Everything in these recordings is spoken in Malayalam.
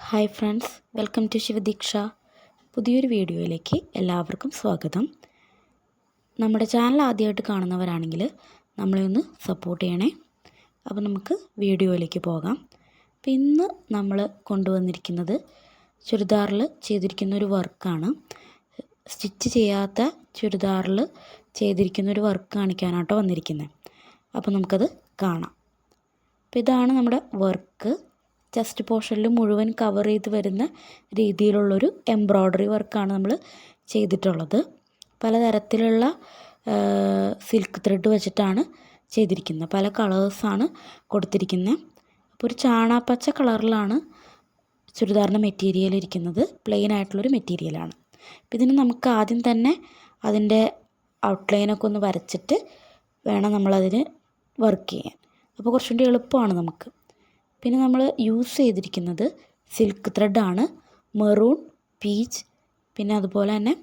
Hi friends, welcome to Shivadeeksha. പുതിയൊരു വീഡിയോയിലേക്ക് എല്ലാവർക്കും സ്വാഗതം. നമ്മുടെ ചാനൽ ആദ്യമായിട്ട് കാണുന്നവരാണെങ്കിൽ നമ്മളെ ഒന്ന് സപ്പോർട്ട് ചെയ്യണേ. അപ്പോൾ നമുക്ക് വീഡിയോയിലേക്ക് പോകാം. അപ്പോൾ ഇന്ന് നമ്മൾ കൊണ്ടുവന്നിരിക്കുന്നത് ചുരിദാറിൽ ചെയ്തിരിക്കുന്ന ഒരു വർക്കാണ്. സ്റ്റിച്ച് ചെയ്യാത്ത ചുരിദാറിൽ ചെയ്തിരിക്കുന്ന ഒരു വർക്ക് കാണിക്കാനാട്ടോ വന്നിരിക്കുന്നത്. അപ്പോൾ നമുക്കത് കാണാം. അപ്പോൾ ഇതാണ് നമ്മുടെ വർക്ക്. ചെസ്റ്റ് പോർഷനിൽ മുഴുവൻ കവർ ചെയ്ത് വരുന്ന രീതിയിലുള്ളൊരു എംബ്രോയ്ഡറി വർക്കാണ് നമ്മൾ ചെയ്തിട്ടുള്ളത്. പലതരത്തിലുള്ള സിൽക്ക് ത്രെഡ് വെച്ചിട്ടാണ് ചെയ്തിരിക്കുന്നത്. പല കളേഴ്സാണ് കൊടുത്തിരിക്കുന്നത്. അപ്പോൾ ഒരു ചാണാപ്പച്ച കളറിലാണ് ചുരിദാറിൻ്റെ മെറ്റീരിയൽ ഇരിക്കുന്നത്. പ്ലെയിൻ ആയിട്ടുള്ളൊരു മെറ്റീരിയലാണ്. അപ്പോൾ ഇതിന് നമുക്ക് ആദ്യം തന്നെ അതിൻ്റെ ഔട്ട്ലൈനൊക്കെ ഒന്ന് വരച്ചിട്ട് വേണം നമ്മളതിന് വർക്ക് ചെയ്യാൻ. അപ്പോൾ കുറച്ചുകൂടി എളുപ്പമാണ് നമുക്ക്. പിന്നെ നമ്മൾ യൂസ് ചെയ്തിരിക്കുന്നത് സിൽക്ക് ത്രെഡാണ്. മെറൂൺ, പീച്ച്, പിന്നെ അതുപോലെ തന്നെ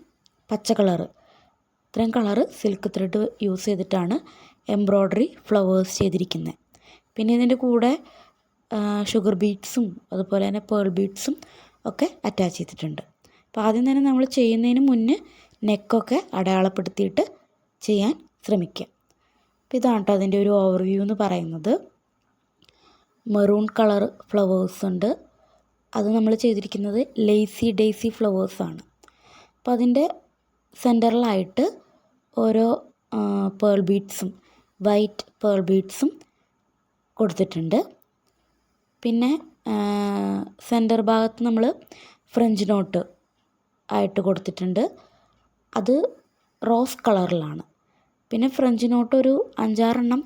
പച്ച കളറ്, ഇത്രയും കളറ് സിൽക്ക് ത്രെഡ് യൂസ് ചെയ്തിട്ടാണ് എംബ്രോയ്ഡറി ഫ്ലവേഴ്സ് ചെയ്തിരിക്കുന്നത്. പിന്നെ ഇതിൻ്റെ കൂടെ ഷുഗർ ബീഡ്സും അതുപോലെ തന്നെ പേൾ ബീഡ്സും ഒക്കെ അറ്റാച്ച് ചെയ്തിട്ടുണ്ട്. അപ്പോൾ ആദ്യം തന്നെ നമ്മൾ ചെയ്യുന്നതിന് മുന്നേ നെക്കൊക്കെ അടയാളപ്പെടുത്തിയിട്ട് ചെയ്യാൻ ശ്രമിക്കുക. അപ്പോൾ ഇതാണ് കേട്ടോ അതിൻ്റെ ഒരു ഓവർവ്യൂ എന്ന് പറയുന്നത്. മെറൂൺ കളർ ഫ്ലവേഴ്സ് ഉണ്ട്. അത് നമ്മൾ ചെയ്തിരിക്കുന്നത് ലേസി ഡേസി ഫ്ലവേഴ്സാണ്. അപ്പോൾ അതിൻ്റെ സെൻറ്ററിലായിട്ട് ഓരോ പേൾ ബീഡ്സും വൈറ്റ് പേൾ ബീഡ്സും കൊടുത്തിട്ടുണ്ട്. പിന്നെ സെൻറ്റർ ഭാഗത്ത് നമ്മൾ ഫ്രഞ്ച് നോട്ട് ആയിട്ട് കൊടുത്തിട്ടുണ്ട്. അത് റോസ് കളറിലാണ്. പിന്നെ ഫ്രഞ്ച് നോട്ട് ഒരു 5-6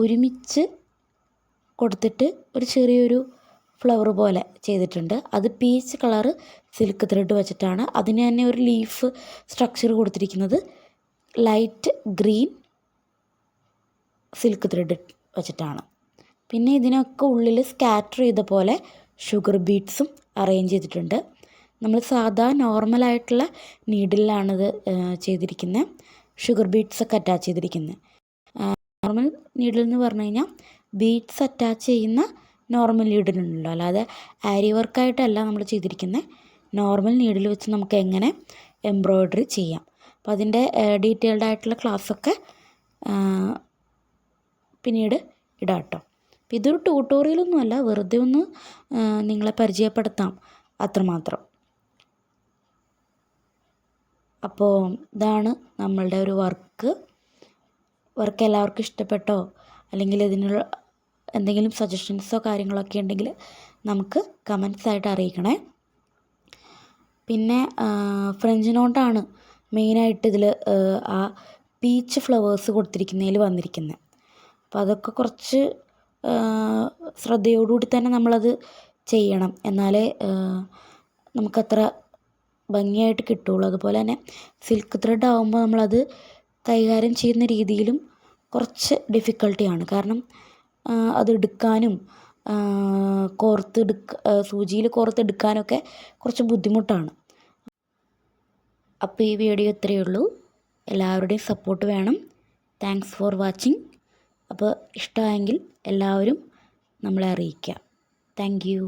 ഒരുമിച്ച് കൊടുത്തിട്ട് ഒരു ചെറിയൊരു ഫ്ലവർ പോലെ ചെയ്തിട്ടുണ്ട്. അത് പീച്ച് കളറ് സിൽക്ക് ത്രെഡ് വെച്ചിട്ടാണ്. അതിന് തന്നെ ഒരു ലീഫ് സ്ട്രക്ചർ കൊടുത്തിരിക്കുന്നത് ലൈറ്റ് ഗ്രീൻ സിൽക്ക് ത്രെഡ് വെച്ചിട്ടാണ്. പിന്നെ ഇതിനൊക്കെ ഉള്ളിൽ സ്കാറ്റർ ചെയ്ത പോലെ ഷുഗർ ബീഡ്സും അറേഞ്ച് ചെയ്തിട്ടുണ്ട്. നമ്മൾ സാധാ നോർമലായിട്ടുള്ള നീഡിലാണിത് ചെയ്തിരിക്കുന്നത്. ഷുഗർ ബീഡ്സൊക്കെ അറ്റാച്ച് ചെയ്തിരിക്കുന്നത്. നോർമൽ നീഡിൽ എന്ന് പറഞ്ഞു കഴിഞ്ഞാൽ ബീഡ്സ് അറ്റാച്ച് ചെയ്യുന്ന നോർമൽ നീഡിലുണ്ടല്ലോ, അല്ലാതെ ആരി വർക്കായിട്ടല്ല നമ്മൾ ചെയ്തിരിക്കുന്നത്. നോർമൽ നീഡിൽ വെച്ച് നമുക്ക് എങ്ങനെ എംബ്രോയ്ഡറി ചെയ്യാം. അപ്പോൾ അതിൻ്റെ ഡീറ്റെയിൽഡ് ആയിട്ടുള്ള ക്ലാസ്സൊക്കെ പിന്നീട് ഇടാം കേട്ടോ. അപ്പോൾ ഇതൊരു ട്യൂട്ടോറിയലൊന്നുമല്ല, വെറുതെ ഒന്ന് നിങ്ങളെ പരിചയപ്പെടുത്താം അത്രമാത്രം. അപ്പോൾ ഇതാണ് നമ്മളുടെ ഒരു വർക്ക് എല്ലാവർക്കും ഇഷ്ടപ്പെട്ടോ? അല്ലെങ്കിൽ ഇതിനുള്ള എന്തെങ്കിലും സജഷൻസോ കാര്യങ്ങളൊക്കെ ഉണ്ടെങ്കിൽ നമുക്ക് കമൻസായിട്ട് അറിയിക്കണേ. പിന്നെ ഫ്രഞ്ച് നോട്ടാണ് മെയിനായിട്ട് ഇതിൽ ആ പീച്ച് ഫ്ലവേഴ്സ് കൊടുത്തിരിക്കുന്നതിൽ വന്നിരിക്കുന്നത്. അപ്പോൾ അതൊക്കെ കുറച്ച് ശ്രദ്ധയോടുകൂടി തന്നെ നമ്മളത് ചെയ്യണം, എന്നാലേ നമുക്കത്ര ഭംഗിയായിട്ട് കിട്ടുള്ളൂ. അതുപോലെ തന്നെ സിൽക്ക് ത്രെഡ് ആകുമ്പോൾ നമ്മളത് കൈകാര്യം ചെയ്യുന്ന രീതിയിലും കുറച്ച് ഡിഫിക്കൽട്ടിയാണ്. കാരണം അതെടുക്കാനും സൂചിയിൽ കോർത്തെടുക്കാനൊക്കെ കുറച്ച് ബുദ്ധിമുട്ടാണ്. അപ്പോൾ ഈ വീഡിയോ ഇത്രയേ ഉള്ളൂ. എല്ലാവരുടെയും സപ്പോർട്ട് വേണം. Thanks for watching. അപ്പോൾ ഇഷ്ടമായെങ്കിൽ എല്ലാവരും നമ്മളെ അറിയിക്കുക. Thank you.